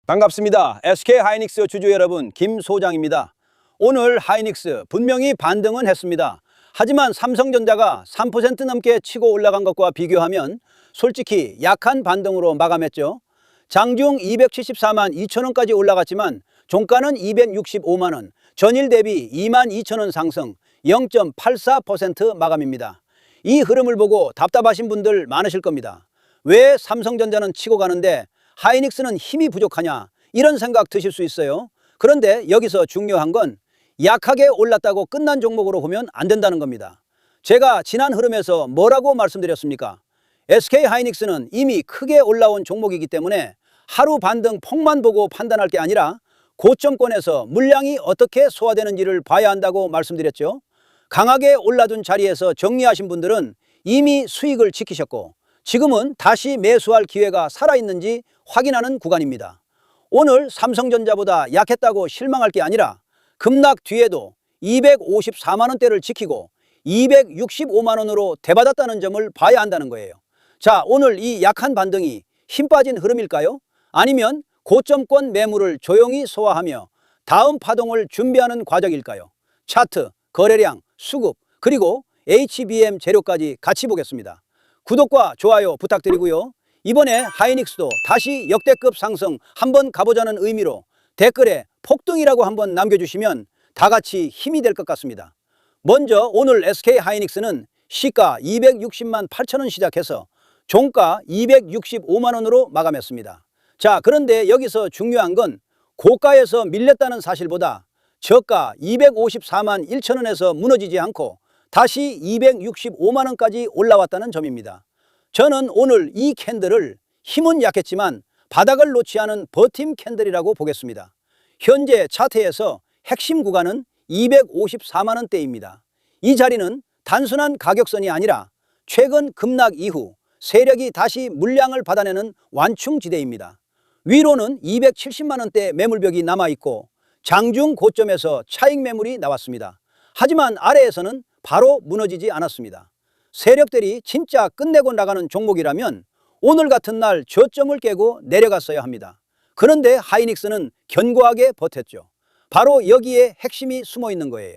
반갑습니다. SK하이닉스 주주 여러분, 김 소장입니다. 오늘 하이닉스 분명히 반등은 했습니다. 하지만 삼성전자가 3% 넘게 치고 올라간 것과 비교하면 솔직히 약한 반등으로 마감했죠. 장중 274만 2천원까지 올라갔지만 종가는 265만원, 전일 대비 2만 2천원 상승 0.84% 마감입니다. 이 흐름을 보고 답답하신 분들 많으실 겁니다. 왜 삼성전자는 치고 가는데 하이닉스는 힘이 부족하냐, 이런 생각 드실 수 있어요. 그런데 여기서 중요한 건 약하게 올랐다고 끝난 종목으로 보면 안 된다는 겁니다. 제가 지난 흐름에서 뭐라고 말씀드렸습니까? SK하이닉스는 이미 크게 올라온 종목이기 때문에 하루 반등 폭만 보고 판단할 게 아니라 고점권에서 물량이 어떻게 소화되는지를 봐야 한다고 말씀드렸죠. 강하게 올라둔 자리에서 정리하신 분들은 이미 수익을 지키셨고 지금은 다시 매수할 기회가 살아있는지 확인하는 구간입니다. 오늘 삼성전자보다 약했다고 실망할 게 아니라 급락 뒤에도 254만원대를 지키고 265만원으로 되받았다는 점을 봐야 한다는 거예요. 자, 오늘 이 약한 반등이 힘 빠진 흐름일까요? 아니면 고점권 매물을 조용히 소화하며 다음 파동을 준비하는 과정일까요? 차트, 거래량, 수급, 그리고 HBM 재료까지 같이 보겠습니다. 구독과 좋아요 부탁드리고요. 이번에 하이닉스도 다시 역대급 상승 한번 가보자는 의미로 댓글에 폭등이라고 한번 남겨주시면 다 같이 힘이 될 것 같습니다. 먼저 오늘 SK하이닉스는 시가 260만 8천원 시작해서 종가 265만원으로 마감했습니다. 자, 그런데 여기서 중요한 건 고가에서 밀렸다는 사실보다 저가 254만 1천원에서 무너지지 않고 다시 265만원까지 올라왔다는 점입니다. 저는 오늘 이 캔들을 힘은 약했지만 바닥을 놓지 않은 버팀 캔들이라고 보겠습니다. 현재 차트에서 핵심 구간은 254만원대입니다. 이 자리는 단순한 가격선이 아니라 최근 급락 이후 세력이 다시 물량을 받아내는 완충지대입니다. 위로는 270만원대 매물벽이 남아있고 장중 고점에서 차익 매물이 나왔습니다. 하지만 아래에서는 바로 무너지지 않았습니다. 세력들이 진짜 끝내고 나가는 종목이라면 오늘 같은 날 저점을 깨고 내려갔어야 합니다. 그런데 하이닉스는 견고하게 버텼죠. 바로 여기에 핵심이 숨어 있는 거예요.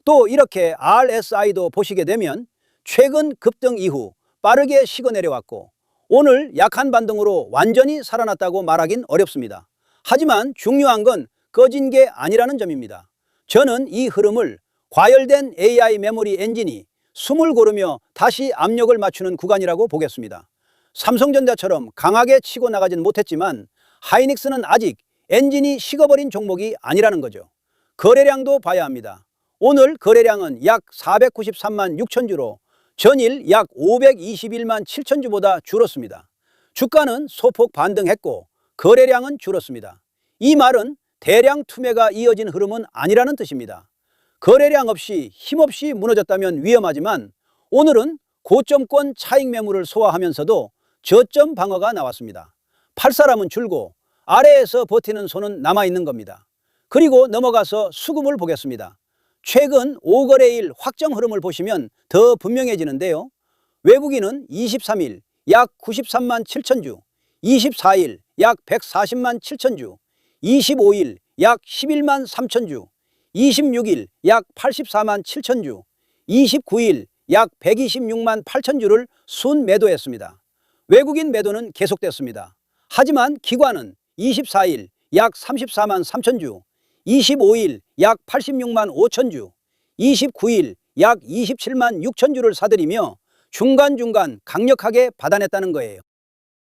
또 이렇게 RSI도 보시게 되면 최근 급등 이후 빠르게 식어 내려왔고 오늘 약한 반등으로 완전히 살아났다고 말하긴 어렵습니다. 하지만 중요한 건 꺼진 게 아니라는 점입니다. 저는 이 흐름을 과열된 AI 메모리 엔진이 숨을 고르며 다시 압력을 맞추는 구간이라고 보겠습니다. 삼성전자처럼 강하게 치고 나가진 못했지만 하이닉스는 아직 엔진이 식어버린 종목이 아니라는 거죠. 거래량도 봐야 합니다. 오늘 거래량은 약 493만 6천 주로 전일 약 521만 7천 주보다 줄었습니다. 주가는 소폭 반등했고 거래량은 줄었습니다. 이 말은 대량 투매가 이어진 흐름은 아니라는 뜻입니다. 거래량 없이 힘없이 무너졌다면 위험하지만 오늘은 고점권 차익 매물을 소화하면서도 저점 방어가 나왔습니다. 팔 사람은 줄고 아래에서 버티는 손은 남아있는 겁니다. 그리고 넘어가서 수급을 보겠습니다. 최근 5거래일 확정 흐름을 보시면 더 분명해지는데요. 외국인은 23일 약 93만 7천 주, 24일 약 140만 7천 주, 25일 약 11만 3천 주, 26일 약 84만 7천 주, 29일 약 126만 8천 주를 순매도했습니다. 외국인 매도는 계속됐습니다. 하지만 기관은 24일 약 34만 3천 주, 25일 약 86만 5천 주, 29일 약 27만 6천 주를 사들이며 중간중간 강력하게 받아냈다는 거예요.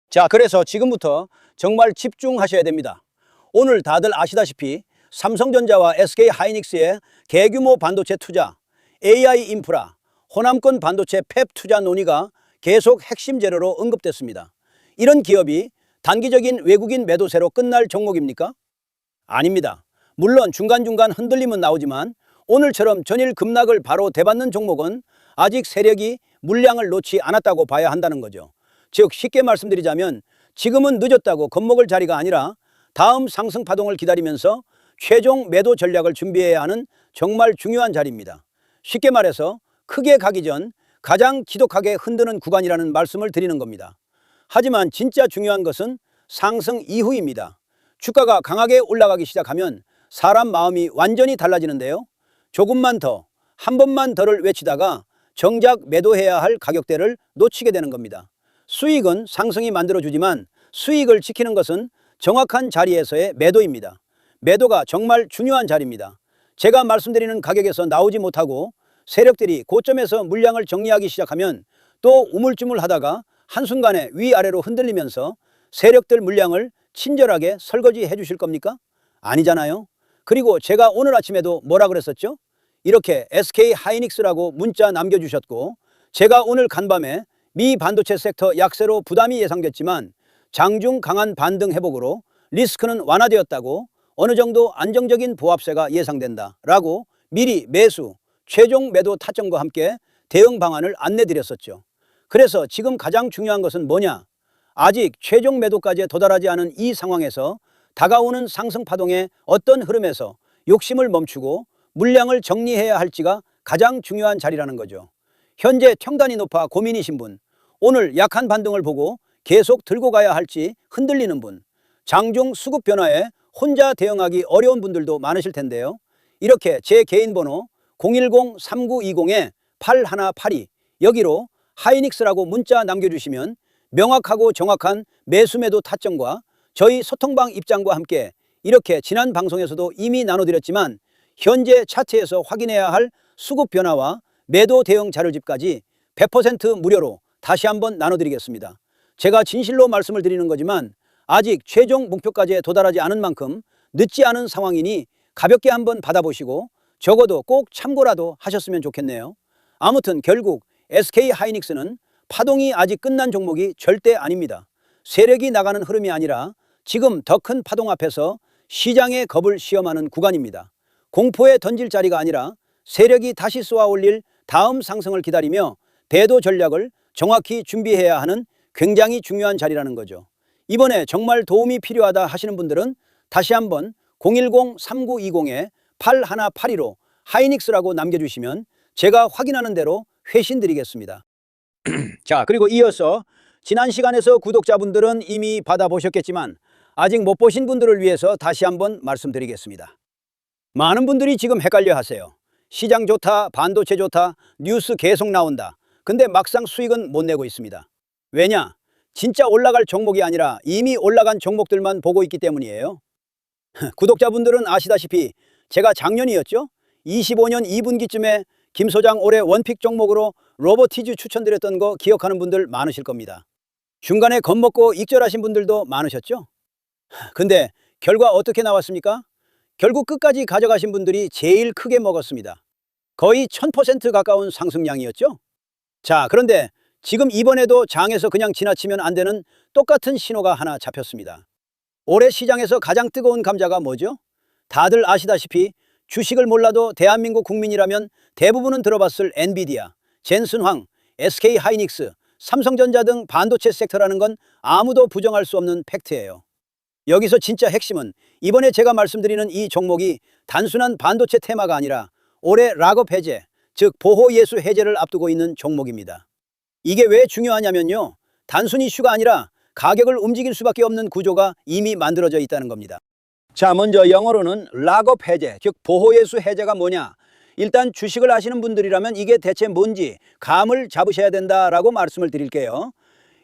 자, 그래서 지금부터 정말 집중하셔야 됩니다. 오늘 다들 아시다시피 삼성전자와 SK하이닉스의 대규모 반도체 투자, AI 인프라, 호남권 반도체 팹 투자 논의가 계속 핵심 재료로 언급됐습니다. 이런 기업이 단기적인 외국인 매도세로 끝날 종목입니까? 아닙니다. 물론 중간중간 흔들림은 나오지만 오늘처럼 전일 급락을 바로 되받는 종목은 아직 세력이 물량을 놓지 않았다고 봐야 한다는 거죠. 즉 쉽게 말씀드리자면 지금은 늦었다고 겁먹을 자리가 아니라 다음 상승 파동을 기다리면서 최종 매도 전략을 준비해야 하는 정말 중요한 자리입니다. 쉽게 말해서 크게 가기 전 가장 지독하게 흔드는 구간이라는 말씀을 드리는 겁니다. 하지만 진짜 중요한 것은 상승 이후입니다. 주가가 강하게 올라가기 시작하면 사람 마음이 완전히 달라지는데요. 조금만 더, 한 번만 더를 외치다가 정작 매도해야 할 가격대를 놓치게 되는 겁니다. 수익은 상승이 만들어주지만 수익을 지키는 것은 정확한 자리에서의 매도입니다. 매도가 정말 중요한 자리입니다. 제가 말씀드리는 가격에서 나오지 못하고 세력들이 고점에서 물량을 정리하기 시작하면 또 우물쭈물하다가 한순간에 위아래로 흔들리면서 세력들 물량을 친절하게 설거지해 주실 겁니까? 아니잖아요. 그리고 제가 오늘 아침에도 뭐라 그랬었죠? 이렇게 SK 하이닉스라고 문자 남겨주셨고, 제가 오늘 간밤에 미 반도체 섹터 약세로 부담이 예상됐지만 장중 강한 반등 회복으로 리스크는 완화되었다고, 어느 정도 안정적인 보합세가 예상된다 라고 미리 매수, 최종 매도 타점과 함께 대응 방안을 안내드렸었죠. 그래서 지금 가장 중요한 것은 뭐냐? 아직 최종 매도까지 도달하지 않은 이 상황에서 다가오는 상승 파동의 어떤 흐름에서 욕심을 멈추고 물량을 정리해야 할지가 가장 중요한 자리라는 거죠. 현재 평단이 높아 고민이신 분, 오늘 약한 반등을 보고 계속 들고 가야 할지 흔들리는 분, 장중 수급 변화에 혼자 대응하기 어려운 분들도 많으실 텐데요. 이렇게 제 개인 번호 010-3920-8182 여기로 하이닉스라고 문자 남겨주시면 명확하고 정확한 매수매도 타점과 저희 소통방 입장과 함께 이렇게 지난 방송에서도 이미 나눠드렸지만 현재 차트에서 확인해야 할 수급 변화와 매도 대응 자료집까지 100% 무료로 다시 한번 나눠드리겠습니다. 제가 진실로 말씀을 드리는 거지만 아직 최종 목표까지 도달하지 않은 만큼 늦지 않은 상황이니 가볍게 한번 받아보시고 적어도 꼭 참고라도 하셨으면 좋겠네요. 아무튼 결국 SK 하이닉스는 파동이 아직 끝난 종목이 절대 아닙니다. 세력이 나가는 흐름이 아니라 지금 더 큰 파동 앞에서 시장의 겁을 시험하는 구간입니다. 공포에 던질 자리가 아니라 세력이 다시 쏘아 올릴 다음 상승을 기다리며 배도 전략을 정확히 준비해야 하는 굉장히 중요한 자리라는 거죠. 이번에 정말 도움이 필요하다 하시는 분들은 다시 한번 010-3920-8182로 하이닉스라고 남겨주시면 제가 확인하는 대로 회신 드리겠습니다. 자, 그리고 이어서 지난 시간에서 구독자분들은 이미 받아보셨겠지만 아직 못 보신 분들을 위해서 다시 한번 말씀드리겠습니다. 많은 분들이 지금 헷갈려 하세요. 시장 좋다, 반도체 좋다, 뉴스 계속 나온다. 근데 막상 수익은 못 내고 있습니다. 왜냐? 진짜 올라갈 종목이 아니라 이미 올라간 종목들만 보고 있기 때문이에요. 구독자분들은 아시다시피 제가 작년이었죠? 25년 2분기쯤에 김 소장 올해 원픽 종목으로 로보티즈 추천드렸던 거 기억하는 분들 많으실 겁니다. 중간에 겁먹고 익절하신 분들도 많으셨죠? 근데 결과 어떻게 나왔습니까? 결국 끝까지 가져가신 분들이 제일 크게 먹었습니다. 거의 1000% 가까운 상승량이었죠? 자, 그런데 지금 이번에도 장에서 그냥 지나치면 안 되는 똑같은 신호가 하나 잡혔습니다. 올해 시장에서 가장 뜨거운 감자가 뭐죠? 다들 아시다시피 주식을 몰라도 대한민국 국민이라면 대부분은 들어봤을 엔비디아, 젠슨황, SK 하이닉스, 삼성전자 등 반도체 섹터라는 건 아무도 부정할 수 없는 팩트예요. 여기서 진짜 핵심은 이번에 제가 말씀드리는 이 종목이 단순한 반도체 테마가 아니라 올해 락업 해제, 즉 보호 예수 해제를 앞두고 있는 종목입니다. 이게 왜 중요하냐면요, 단순 이슈가 아니라 가격을 움직일 수밖에 없는 구조가 이미 만들어져 있다는 겁니다. 자, 먼저 영어로는 락업 해제, 즉 보호 예수 해제가 뭐냐? 일단 주식을 아시는 분들이라면 이게 대체 뭔지 감을 잡으셔야 된다라고 말씀을 드릴게요.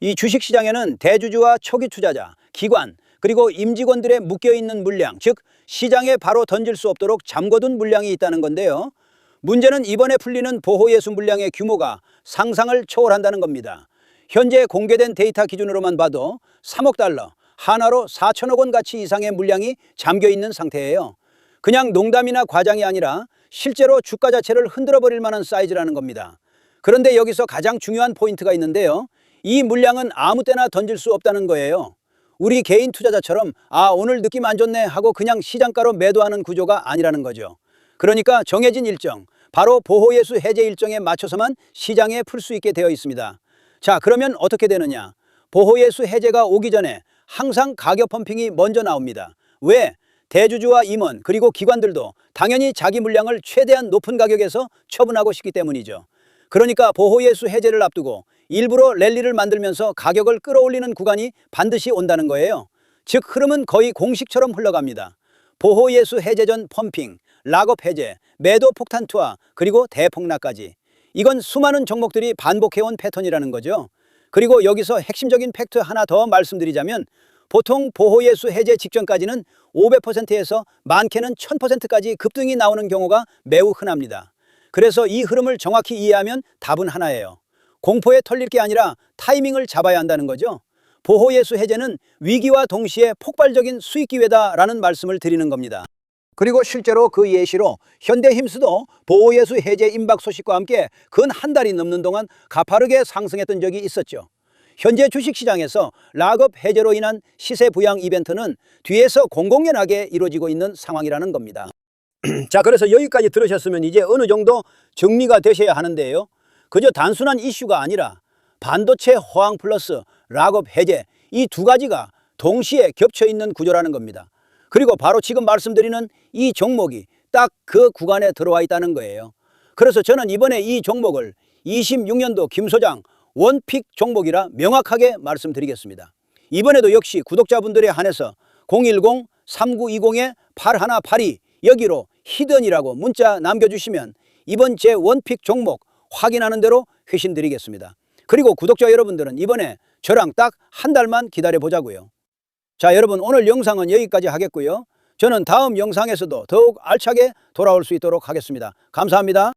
이 주식시장에는 대주주와 초기 투자자, 기관, 그리고 임직원들의 묶여있는 물량, 즉 시장에 바로 던질 수 없도록 잠궈둔 물량이 있다는 건데요. 문제는 이번에 풀리는 보호예수 물량의 규모가 상상을 초월한다는 겁니다. 현재 공개된 데이터 기준으로만 봐도 3억 달러, 하나로 4천억 원 가치 이상의 물량이 잠겨있는 상태예요. 그냥 농담이나 과장이 아니라 실제로 주가 자체를 흔들어버릴 만한 사이즈라는 겁니다. 그런데 여기서 가장 중요한 포인트가 있는데요. 이 물량은 아무 때나 던질 수 없다는 거예요. 우리 개인 투자자처럼 오늘 느낌 안 좋네 하고 그냥 시장가로 매도하는 구조가 아니라는 거죠. 그러니까 정해진 일정, 바로 보호예수 해제 일정에 맞춰서만 시장에 풀 수 있게 되어 있습니다. 자, 그러면 어떻게 되느냐? 보호예수 해제가 오기 전에 항상 가격 펌핑이 먼저 나옵니다. 왜? 대주주와 임원 그리고 기관들도 당연히 자기 물량을 최대한 높은 가격에서 처분하고 싶기 때문이죠. 그러니까 보호예수 해제를 앞두고 일부러 랠리를 만들면서 가격을 끌어올리는 구간이 반드시 온다는 거예요. 즉 흐름은 거의 공식처럼 흘러갑니다. 보호예수 해제 전 펌핑, 락업 해제, 매도 폭탄 투하, 그리고 대폭락까지. 이건 수많은 종목들이 반복해온 패턴이라는 거죠. 그리고 여기서 핵심적인 팩트 하나 더 말씀드리자면 보통 보호예수 해제 직전까지는 500%에서 많게는 1000%까지 급등이 나오는 경우가 매우 흔합니다. 그래서 이 흐름을 정확히 이해하면 답은 하나예요. 공포에 털릴 게 아니라 타이밍을 잡아야 한다는 거죠. 보호예수 해제는 위기와 동시에 폭발적인 수익 기회다라는 말씀을 드리는 겁니다. 그리고 실제로 그 예시로 현대힘스도 보호예수 해제 임박 소식과 함께 근 한 달이 넘는 동안 가파르게 상승했던 적이 있었죠. 현재 주식시장에서 락업 해제로 인한 시세 부양 이벤트는 뒤에서 공공연하게 이루어지고 있는 상황이라는 겁니다. 자, 그래서 여기까지 들으셨으면 이제 어느 정도 정리가 되셔야 하는데요. 그저 단순한 이슈가 아니라 반도체 호황 플러스 락업 해제, 이 두 가지가 동시에 겹쳐 있는 구조라는 겁니다. 그리고 바로 지금 말씀드리는 이 종목이 딱 그 구간에 들어와 있다는 거예요. 그래서 저는 이번에 이 종목을 26년도 김 소장 원픽 종목이라 명확하게 말씀드리겠습니다. 이번에도 역시 구독자분들에 한해서 010-3920-8182 여기로 히든이라고 문자 남겨주시면 이번 제 원픽 종목 확인하는 대로 회신 드리겠습니다. 그리고 구독자 여러분들은 이번에 저랑 딱 한 달만 기다려 보자고요. 자, 여러분, 오늘 영상은 여기까지 하겠고요. 저는 다음 영상에서도 더욱 알차게 돌아올 수 있도록 하겠습니다. 감사합니다.